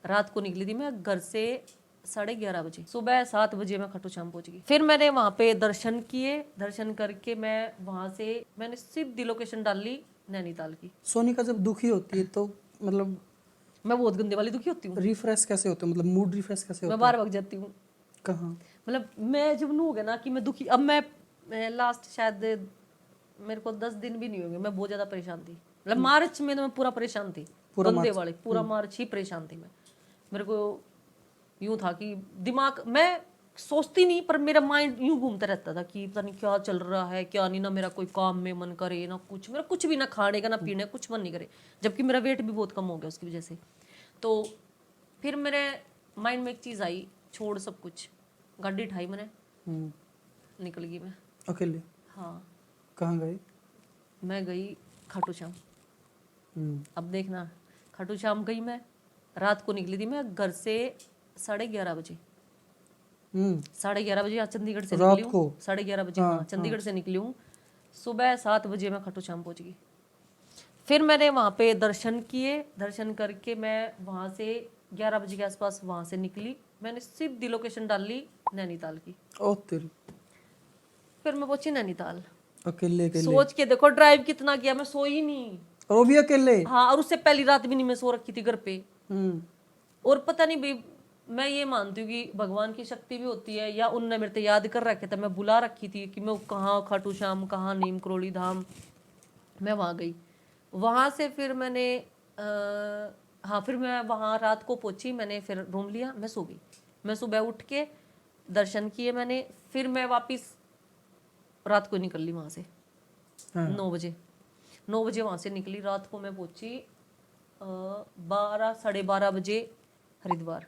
रात को निकली थी मैं घर से 11:30 बजे। सुबह 7 बजे मैं खाटू श्याम पहुंच गई। फिर मैंने वहां पे दर्शन किए। दर्शन करके मैं वहां से मैंने सीधी लोकेशन डाली नैनीताल की। सोनिका जब दुखी होती है तो मतलब मैं बहुत गंदे वाली दुखी होती हूँ। रिफ्रेश कैसे होते हो, मतलब मूड रिफ्रेश कैसे मैं होता बाहर भाग जाती हूँ। कहाँ? मतलब मैं जब नू हो गया ना कि मैं दुखी, अब मैं लास्ट शायद मेरे को 10 दिन भी नहीं हो गए, मैं बहुत ज्यादा परेशान थी। मतलब मार्च में तो मैं पूरा परेशान थी, गंदे वाले पूरा मार्च ही परेशान थी मैं। मेरे को यूं था कि दिमाग, मैं सोचती नहीं पर मेरा माइंड यूं घूमता रहता था कि पता नहीं क्या चल रहा है क्या नहीं, ना मेरा कोई काम में मन करे ना कुछ, मेरा कुछ भी, ना खाने का ना पीने का कुछ मन नहीं करे। जबकि मेरा वेट भी बहुत कम हो गया उसकी वजह से। तो फिर मेरे माइंड में एक चीज़ आई, छोड़ सब कुछ, गाड़ी उठाई मैंने, निकल गई मैं अकेले। हाँ। कहाँ गए? मैं गई खाटू श्याम। अब देखना, खाटू श्याम गई मैं, रात को निकली थी मैं घर से 11:30 बजे। 11:30 बजे आज चंडीगढ़ से निकली हूँ। 11:30 बजे हाँ चंडीगढ़ से निकली हूँ। सुबह 7 बजे मैं खाटू श्याम पहुंच गई। फिर मैंने वहाँ पे दर्शन किए। दर्शन करके मैं वहाँ से 11 बजे के आसपास वहाँ से निकली। मैंने सीधी लोकेशन डाली नैनीताल की। ओ तेरी। फिर मैं पहुंची नैनीताल अकेले अकेले। सोच के देखो ड्राइव कितना किया, मैं सोई नहीं। और वो भी अकेले? हाँ, और उससे पहली रात भी नहीं मैं सो रखी थी घर पे। और पता नहीं भाई, मैं ये मानती हूँ कि भगवान की शक्ति भी होती है, या उनने मेरे को याद कर रखे थे, मैं बुला रखी थी कि मैं कहाँ खाटू श्याम, कहाँ नीम करोली धाम। मैं वहाँ गई। वहाँ से फिर मैंने हाँ फिर मैं वहाँ रात को पहुंची। मैंने फिर रूम लिया, मैं सो गई। मैं सुबह उठ के दर्शन किए मैंने। फिर मैं वापस रात को निकल ली वहाँ से 9 बजे। 9 बजे वहाँ से निकली। रात को मैं पहुंची 12 साढ़े 12 बजे हरिद्वार।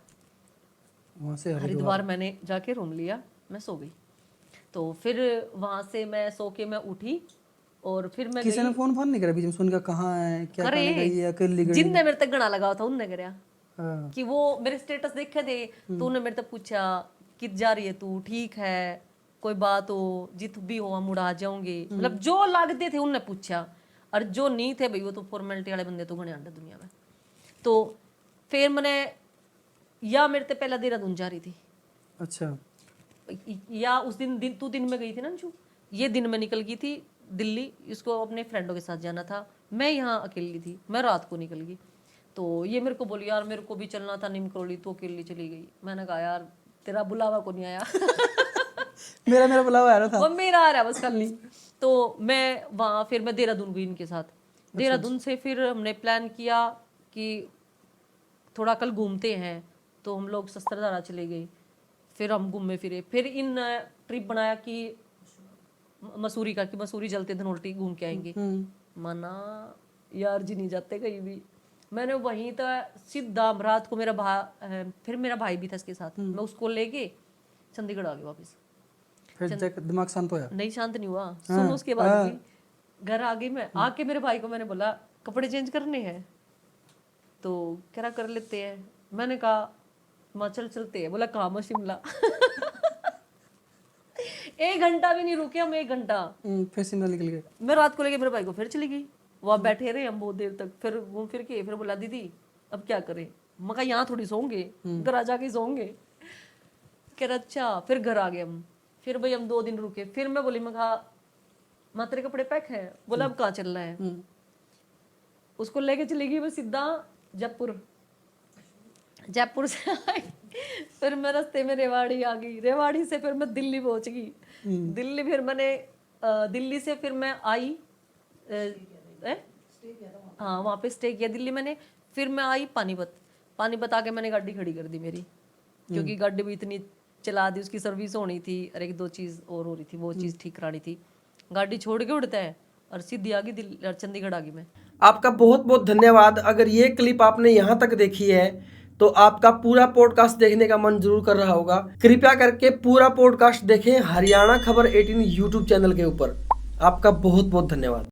वहाँ से हरिद्वार मैंने जाके रूम लिया, मैं सो गई। तो फिर वहाँ से मैं सो के मैं उठी और फिर मैं किसी ने फोन नहीं करा बीच में? सोनिका कहाँ है, क्या करने गई है, अकेली गई? जिनने मेरे तक गणा लगा था उनने कराया। हाँ। कि वो मेरे स्टेटस देखे थे तो उन्होंने मेरे तक पूछा कि जा रही है तू, ठीक है, कोई बात हो, जित भी हो हम उड़ा जाऊंगे। मतलब जो लगते थे उनने पूछा, और जो नहीं थे भाई वो तो फॉर्मेलिटी वाले बंदे तो घने आंडे दुनिया में। तो फिर मैंने, या मेरे से पहला देहरादून जा रही थी। अच्छा। या उस दिन तू दिन में गई थी ना अंशु, ये दिन में निकल गई थी दिल्ली। इसको अपने फ्रेंडों के साथ जाना था, मैं यहाँ अकेली थी। मैं रात को निकल गई। तो ये मेरे को बोली यार मेरे को भी चलना था नीम करोली, तो अकेली चली गई। मैंने कहा यार तेरा बुलावा को नहीं आया मेरा बुलावा आ रहा था, वो मेरा आ रहा बस कल नहीं। तो मैं वहाँ फिर मैं देहरादून गई इनके साथ। देहरादून से फिर हमने प्लान किया कि थोड़ा कल घूमते हैं, तो हम लोग शस्त्रधारा चले गए। फिर हम घूमे फिरे। फिर इन ट्रिप बनाया कि मसूरी का, कि मसूरी चलते धनोल्टी घूम के आएंगे। माना यार जी नहीं जाते कहीं भी। मैंने वहीं तक सीधा रात को फिर मेरा भाई भी था इसके साथ, मैं उसको लेके चंडीगढ़ आ गई वापस। फिर दिमाग शांत होया? नहीं शांत नहीं हुआ। सुनो उसके बाद भी घर आ गई मैं। आके मेरे भाई को मैंने बोला कपड़े चेंज करने हैं, तो कह रहा कर लेते हैं। मैंने कहा हिमाचल चलते हैं। बोला कहाँ? मैं शिमला 1 घंटा भी नहीं रुके हम, 1 घंटा। फिर शिमला निकल गए। मैं रात को लेके मेरे भाई को फिर चली गई। वहाँ बैठे रहे हम बहुत देर तक। फिर घूम फिर के फिर बोला दीदी अब क्या करें? मैं कहा यहाँ थोड़ी सोंगे, घर आ जाके सोंगे। कह रहा अच्छा। फिर घर आ गए हम। फिर भाई हम 2 दिन रुके। फिर मैं बोली, मैं कहा माँ तेरे कपड़े पैक है? बोला अब कहाँ चलना है? उसको लेके चली गई मैं सीधा जयपुर। जयपुर से आई, फिर मैं रास्ते में रेवाड़ी आ गई। रेवाड़ी से फिर मैं दिल्ली पहुंच गई। दिल्ली फिर मैंने दिल्ली से फिर मैं आई हाँ वहाँ पे स्टे किया दिल्ली मैंने। फिर मैं आई पानीपत। पानीपत आके मैंने गाड़ी खड़ी कर दी मेरी, क्योंकि गाड़ी भी इतनी चला दी, उसकी सर्विस होनी थी और 1-2 चीज़ और हो रही थी, वो चीज़ ठीक करानी थी। गाड़ी छोड़ के उड़ता है और सीधी आ गई चंडीगढ़ आ गई मैं। आपका बहुत बहुत धन्यवाद। अगर ये क्लिप आपने यहाँ तक देखी है तो आपका पूरा पॉडकास्ट देखने का मन जरूर कर रहा होगा। कृपया करके पूरा पॉडकास्ट देखें हरियाणा खबर 18 यूट्यूब चैनल के ऊपर। आपका बहुत बहुत धन्यवाद।